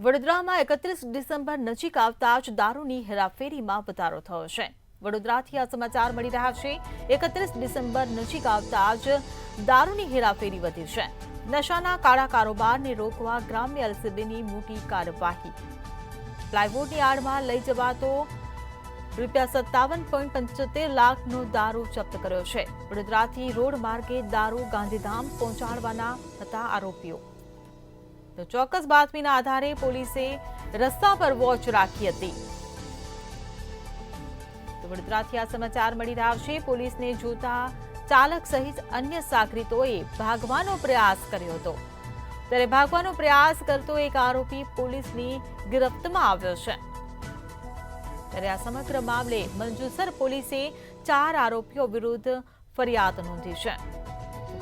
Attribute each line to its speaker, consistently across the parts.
Speaker 1: વડોદરામાં 31 ડિસેમ્બર નજીક આવતા જ દારૂની હેરાફેરીમાં વધારો થયો છે। વડોદરાથી આ સમાચાર મળી રહ્યા છે। 31 ડિસેમ્બર નજીક આવતા જ દારૂની હેરાફેરી વધી છે। નશાના કાળા કારોબારને રોકવા ગ્રામ્ય એલસીબીની મોટી કાર્યવાહી। પ્લાયવુડની આડમાં લઈ જવાતો ₹57.75 લાખનો દારૂ જપ્ત કર્યો છે। વડોદરાથી રોડ માર્ગે દારૂ ગાંધીધામ પહોંચાડવાના હતા આરોપીઓ। તો ચોક્કસ બાતમીના આધારે પોલીસે રસ્તા પર વોચ રાખી હતી। તો વડોદરાથી આ સમાચાર મળી રહ્યા છે। પોલીસને જોતા ચાલક સહિત અન્ય સાગરીતોએ ભાગવાનો પ્રયાસ કર્યો હતો। ત્યારે ભાગવાનો પ્રયાસ કરતો એક આરોપી પોલીસની ગિરફ્તમાં આવ્યો છે। ત્યારે આ સમગ્ર મામલે મંજુસર પોલીસે 4 આરોપીઓ વિરુદ્ધ ફરિયાદ નોંધી છે।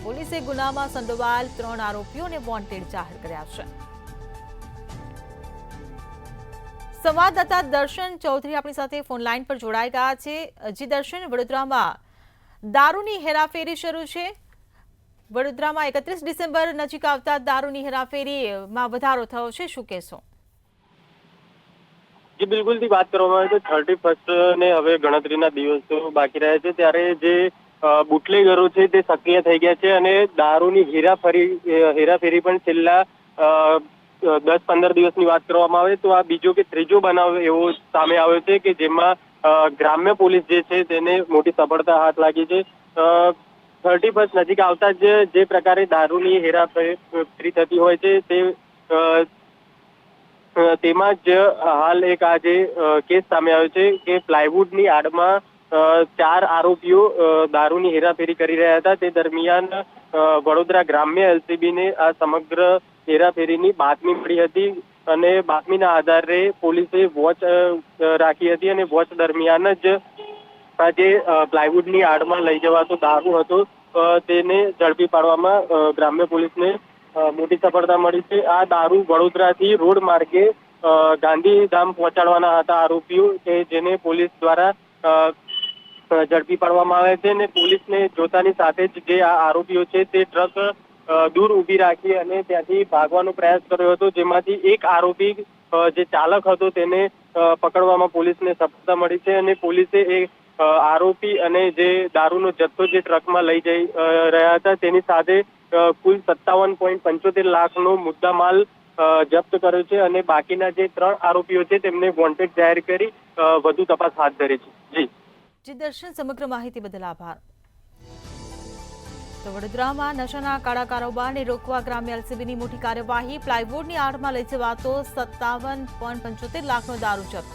Speaker 1: પોલીસે ગુનામાં સંડોવાયેલ 3 આરોપીઓને વોન્ટેડ જાહેર કર્યા છે। સંવાદદાતા દર્શન ચૌધરી આપણી સાથે ફોન લાઈન પર જોડાઈ ગયા છે। જી દર્શન, વડોદરામાં દારૂની હેરાફેરી શરૂ છે। વડોદરામાં 31 ડિસેમ્બર નજીક આવતા દારૂની હેરાફેરીમાં વધારો થયો છે, શું કહેશો?
Speaker 2: જી બિલકુલ થી વાત કરવામાં આવે તો 31 ને હવે ગણતરીના દિવસો બાકી રહ્યા છે, ત્યારે જે બુટલેગરો છે તે સક્રિય થઈ ગયા છે અને દારૂની હેરાફેરી પણ છેલ્લા 10-15 દિવસની વાત કરવામાં આવે તો આ બીજો કે ત્રીજો બનાવ એવો સામે આવ્યો છે કે જેમાં ગ્રામ્ય પોલીસ જે છે તેને મોટી સફળતા હાથ લાગી છે। 31 નજીક આવતા જ જે પ્રકારે દારૂની હેરાફેરી થતી હોય છે તેમાં જ હાલ એક આજે કેસ સામે આવ્યો છે કે પ્લાયવુડની આડમાં 4 આરોપીઓ દારૂની હેરાફેરી કરી રહ્યા હતા। તે દરમિયાન વડોદરા ગ્રામ્ય એલસીબીને આ સમગ્ર હેરાફેરીની બાતમી મળી હતી અને બાતમીના આધારે પોલીસે વોચ રાખી હતી અને વોચ દરમિયાન જ આ જે પ્લાયવુડની આડમાં લઈ જવાતો દારૂ હતો તેને ઝડપી પાડવામાં ગ્રામ્ય પોલીસને મોટી સફળતા મળી છે। આ દારૂ વડોદરાથી રોડ માર્ગે ગાંધીધામ પહોંચાડવાના હતા આરોપીઓ કે જેને પોલીસ દ્વારા ઝડપી પાડવામાં આવે છે અને પોલીસને જોતાની સાથે જ જે આ આરોપીઓ છે તે ટ્રક દૂર ઊભી રાખી અને ત્યાંથી ભાગવાનો પ્રયાસ કર્યો હતો, જેમાંથી એક આરોપી જે ચાલક હતો તેને પકડવામાં પોલીસને સફળતા મળી છે અને પોલીસે એ આરોપી અને જે દારૂનો જથ્થો જે ટ્રકમાં લઈ જઈ રહ્યા હતા તેની સાથે કુલ 57.75 લાખનો મુદ્દામાલ જપ્ત કર્યો છે અને બાકીના જે 3 આરોપીઓ છે તેમને વોન્ટેડ જાહેર કરી વધુ તપાસ હાથ ધરી છે।
Speaker 1: જી દર્શન, સમગ્ર માહિતી બદલ આભાર। તો વડોદરામાં નશાના કાળા કારોબારને રોકવા ગ્રામ્ય એલસીબીની મોટી કાર્યવાહી। પ્લાયવુડની આડમાં લઈ જવાતો 57.75 લાખનો દારૂ જપ્ત।